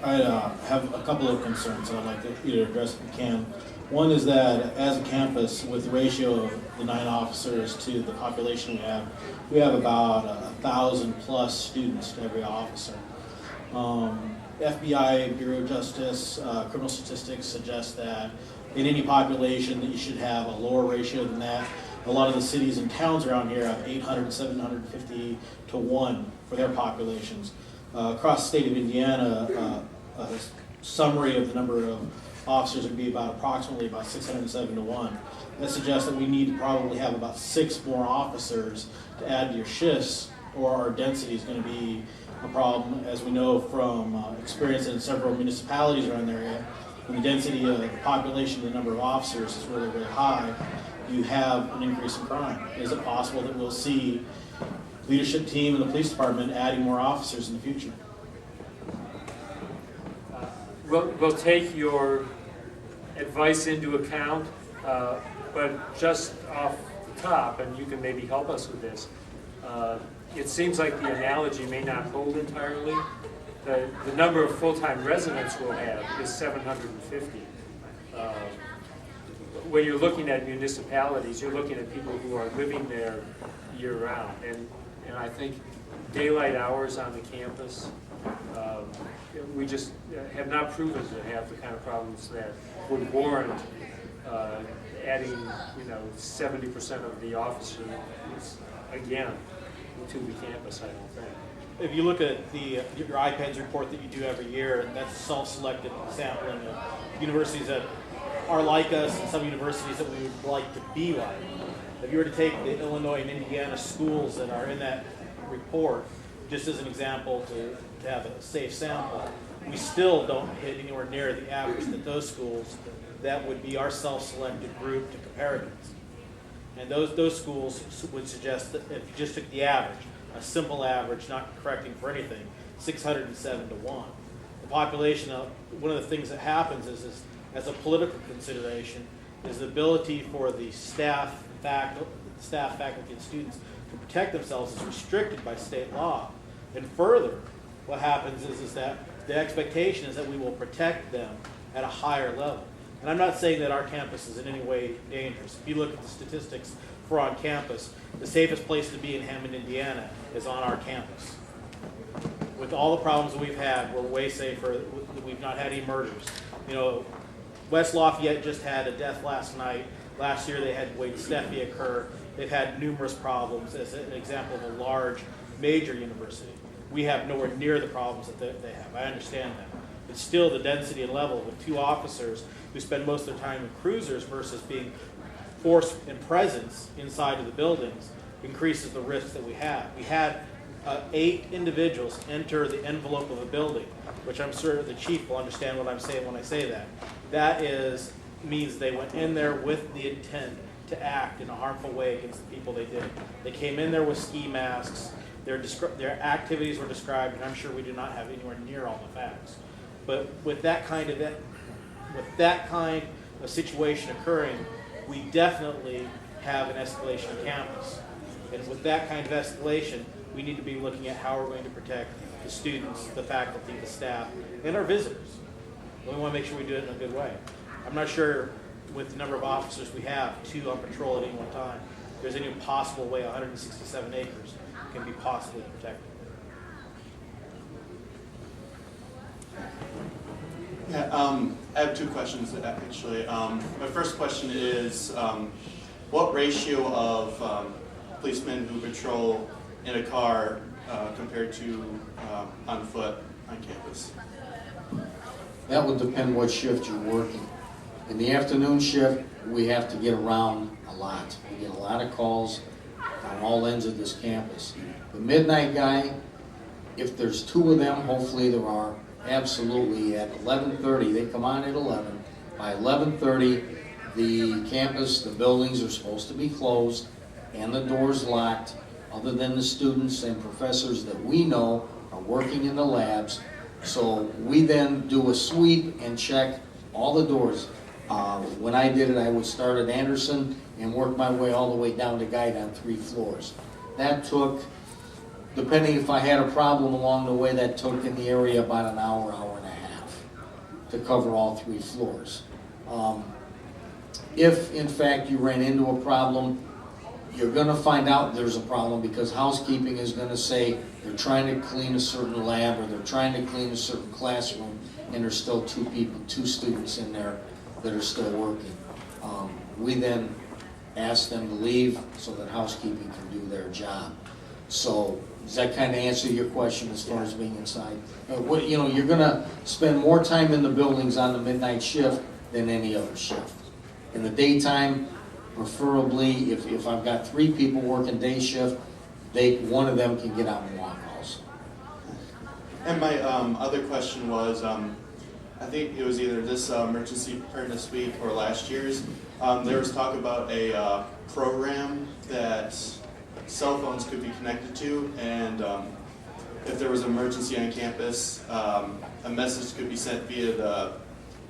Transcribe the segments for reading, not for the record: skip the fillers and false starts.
I have a couple of concerns that I'd like to either address if we can. One is that as a campus, with the ratio of the 9 officers to the population we have about 1,000 plus students to every officer. FBI, Bureau of Justice, criminal statistics suggest that in any population that you should have a lower ratio than that. A lot of the cities and towns around here have 800, 750 to 1 for their populations. Across the state of Indiana, a summary of the number of officers would be approximately 607 to 1. That suggests that we need to probably have about 6 more officers to add to your shifts, or our density is going to be a problem. As we know from experience in several municipalities around the area, when the density of the population, the number of officers is really, really high, you have an increase in crime. Is it possible that we'll see leadership team and the police department adding more officers in the future? We'll take your advice into account, but just off the top, and you can maybe help us with this, it seems like the analogy may not hold entirely. The number of full-time residents we'll have is 750. When you're looking at municipalities, you're looking at people who are living there year-round, and I think daylight hours on the campus, we just have not proven to have the kind of problems that would warrant adding, 70% of the officers again to the campus, I don't think. If you look at your IPEDS report that you do every year, that's self-selected sampling of universities that are like us and some universities that we would like to be like. If you were to take the Illinois and Indiana schools that are in that report, just as an example to have a safe sample, we still don't hit anywhere near the average that those schools that would be our self-selected group to compare against. And those schools would suggest that if you just took the average, a simple average, not correcting for anything, 607 to 1. The population, one of the things that happens is as a political consideration, is the ability for the staff, faculty, and students to protect themselves is restricted by state law. And further, what happens is that the expectation is that we will protect them at a higher level. And I'm not saying that our campus is in any way dangerous. If you look at the statistics for on campus, the safest place to be in Hammond, Indiana is on our campus. With all the problems that we've had, we're way safer. We've not had any murders. West Lafayette just had a death last night. Last year they had Wade Steffi occur. They've had numerous problems as an example of a large, major university. We have nowhere near the problems that they have. I understand that. But still the density and level with 2 officers who spend most of their time in cruisers versus being force and presence inside of the buildings increases the risks that we have. We had 8 individuals enter the envelope of a building, which I'm sure the chief will understand what I'm saying when I say that. That means they went in there with the intent to act in a harmful way against the people they did. They came in there with ski masks. Their activities were described, and I'm sure we do not have anywhere near all the facts. But with that kind of situation occurring, we definitely have an escalation on campus. And with that kind of escalation, we need to be looking at how we're going to protect the students, the faculty, the staff, and our visitors. We want to make sure we do it in a good way. I'm not sure with the number of officers we have, 2 on patrol at any one time, there's any possible way 167 acres can be possibly protected. Yeah, I have 2 questions actually. My first question is, what ratio of policemen who patrol in a car compared to on foot on campus? That would depend what shift you're working. In the afternoon shift, we have to get around a lot. We get a lot of calls on all ends of this campus. The midnight guy, if there's 2 of them, hopefully there are, absolutely at 11:30, they come on at 11. By 11:30, the campus, the buildings are supposed to be closed and the doors locked, other than the students and professors that we know are working in the labs. So we then do a sweep and check all the doors. When I did it, I would start at Anderson and work my way all the way down to Guide on 3 floors. That took, depending if I had a problem along the way, that took in the area about an hour, hour and a half. to cover all 3 floors. If in fact you ran into a problem, you're gonna find out there's a problem because housekeeping is gonna say they're trying to clean a certain lab or they're trying to clean a certain classroom and there's still 2 students in there that are still working. We then ask them to leave so that housekeeping can do their job. So does that kind of answer your question as far as being inside? You're gonna spend more time in the buildings on the midnight shift than any other shift. In the daytime, preferably, if I've got 3 people working day shift, one of them can get out and walk also. And my other question was, I think it was either this emergency preparedness week or last year's, there was talk about a program that cell phones could be connected to, and if there was an emergency on campus, a message could be sent via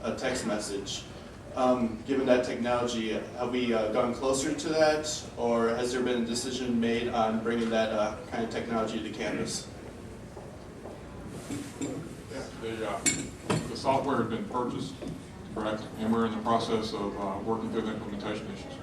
a text message. Given that technology, have we gone closer to that, or has there been a decision made on bringing that kind of technology to campus? The software has been purchased, correct, and we're in the process of working through the implementation issues.